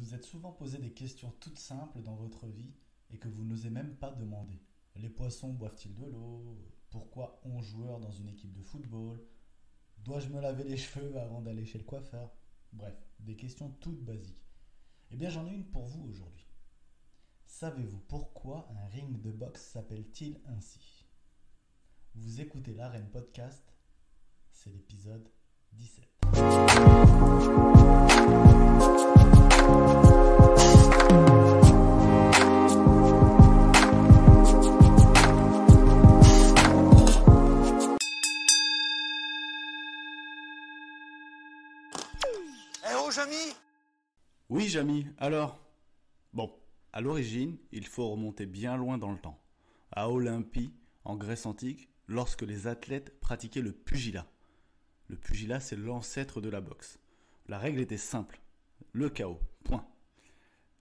vous êtes souvent posé des questions toutes simples dans votre vie et que vous n'osez même pas demander. Les poissons boivent-ils de l'eau? Pourquoi 11 joueurs dans une équipe de football? Dois-je me laver les cheveux avant d'aller chez le coiffeur? Bref, des questions toutes basiques. Eh bien, j'en ai une pour vous aujourd'hui. Savez-vous pourquoi un ring de boxe s'appelle-t-il ainsi? Vous écoutez l'Arène Podcast, c'est l'épisode 17. Eh oh, Jamy! Oui, Jamy, alors? Bon, à l'origine, il faut remonter bien loin dans le temps. À Olympie, en Grèce antique, lorsque les athlètes pratiquaient le pugilat. Le pugilat, c'est l'ancêtre de la boxe. La règle était simple, le chaos, point.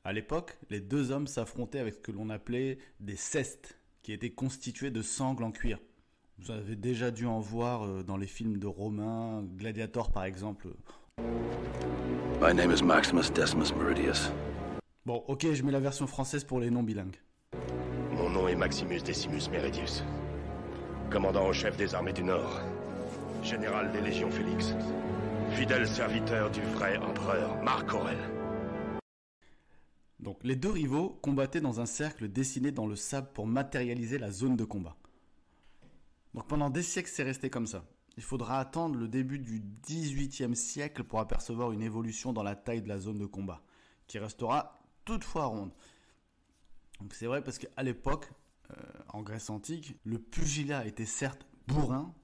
À l'époque, les deux hommes s'affrontaient avec ce que l'on appelait des cestes, qui étaient constitués de sangles en cuir. Vous avez déjà dû en voir dans les films de Romains, Gladiator par exemple. My name is Maximus Decimus Meridius. Bon, ok, je mets la version française pour les non-bilingues. Mon nom est Maximus Decimus Meridius, commandant en chef des armées du Nord, général des légions Félix, fidèle serviteur du vrai empereur Marc Aurèle. Donc, les deux rivaux combattaient dans un cercle dessiné dans le sable pour matérialiser la zone de combat. Donc, pendant des siècles, c'est resté comme ça. Il faudra attendre le début du XVIIIe siècle pour apercevoir une évolution dans la taille de la zone de combat, qui restera toutefois ronde. Donc c'est vrai parce qu'à l'époque, en Grèce antique, le pugilat était certes bourrin,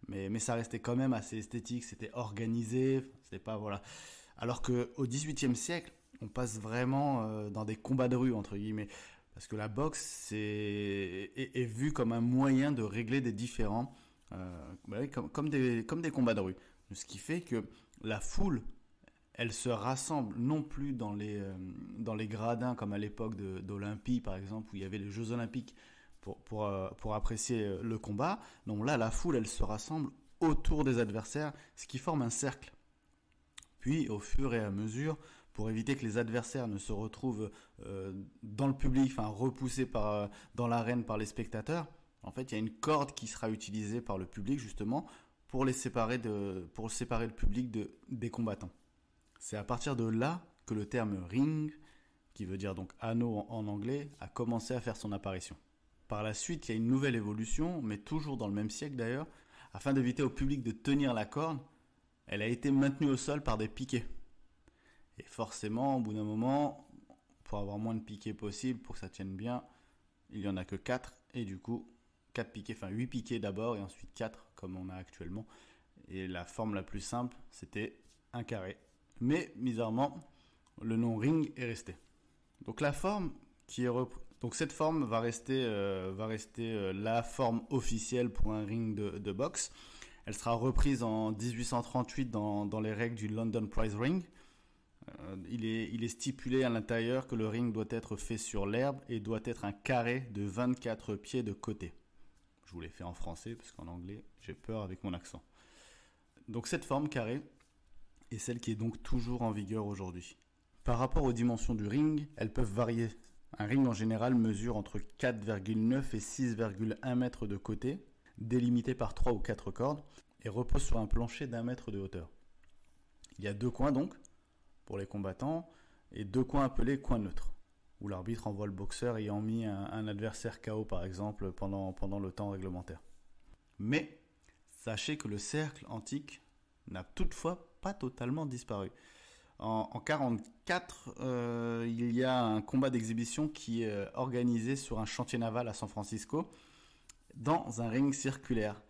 mais ça restait quand même assez esthétique, c'était organisé, c'était pas voilà. Alors qu'au XVIIIe siècle, on passe vraiment dans des combats de rue entre guillemets, parce que la boxe est vue comme un moyen de régler des différends. Comme des combats de rue. Ce qui fait que la foule, elle se rassemble non plus dans les gradins comme à l'époque d'Olympie par exemple, où il y avait les Jeux Olympiques pour apprécier le combat. Donc là, la foule, elle se rassemble autour des adversaires, ce qui forme un cercle. Puis au fur et à mesure, pour éviter que les adversaires ne se retrouvent dans le public, enfin repoussés dans l'arène par les spectateurs, en fait, il y a une corde qui sera utilisée par le public justement pour séparer le public des combattants. C'est à partir de là que le terme ring, qui veut dire donc anneau en anglais, a commencé à faire son apparition. Par la suite, il y a une nouvelle évolution, mais toujours dans le même siècle d'ailleurs, afin d'éviter au public de tenir la corde, elle a été maintenue au sol par des piquets. Et forcément, au bout d'un moment, pour avoir moins de piquets possible, pour que ça tienne bien, il n'y en a que 4, et du coup, 4 piquets, enfin 8 piquets d'abord et ensuite 4 comme on a actuellement. Et la forme la plus simple, c'était un carré. Mais bizarrement, le nom ring est resté. Donc la forme donc cette forme va rester la forme officielle pour un ring de boxe. Elle sera reprise en 1838 dans les règles du London Prize Ring. Il est stipulé à l'intérieur que le ring doit être fait sur l'herbe et doit être un carré de 24 pieds de côté. Je vous l'ai fait en français parce qu'en anglais, j'ai peur avec mon accent. Donc cette forme carrée est celle qui est donc toujours en vigueur aujourd'hui. Par rapport aux dimensions du ring, elles peuvent varier. Un ring en général mesure entre 4,9 et 6,1 mètres de côté, délimité par 3 ou 4 cordes, et repose sur un plancher d'1 mètre de hauteur. Il y a 2 coins donc, pour les combattants, et 2 coins appelés coins neutres, où l'arbitre envoie le boxeur ayant mis un adversaire KO par exemple pendant le temps réglementaire. Mais sachez que le cercle antique n'a toutefois pas totalement disparu. En 1944, il y a un combat d'exhibition qui est organisé sur un chantier naval à San Francisco dans un ring circulaire.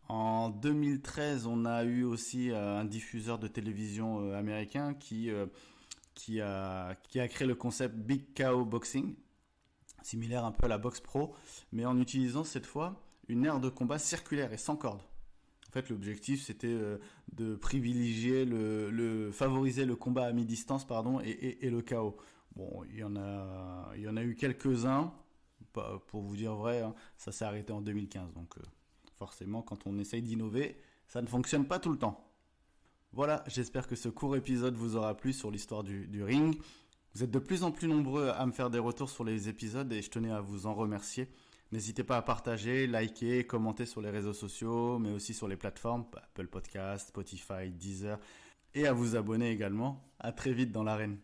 En 2013, on a eu aussi un diffuseur de télévision américain qui a créé le concept Big Cow Boxing, similaire un peu à la boxe pro, mais en utilisant cette fois une aire de combat circulaire et sans corde. En fait, l'objectif, c'était de privilégier favoriser le combat à mi-distance, et le KO. Bon, il y en a eu quelques-uns, pour vous dire vrai, hein, ça s'est arrêté en 2015, donc forcément, quand on essaye d'innover, ça ne fonctionne pas tout le temps. Voilà, j'espère que ce court épisode vous aura plu sur l'histoire du ring. Vous êtes de plus en plus nombreux à me faire des retours sur les épisodes et je tenais à vous en remercier. N'hésitez pas à partager, liker, commenter sur les réseaux sociaux, mais aussi sur les plateformes Apple Podcast, Spotify, Deezer et à vous abonner également. À très vite dans l'arène.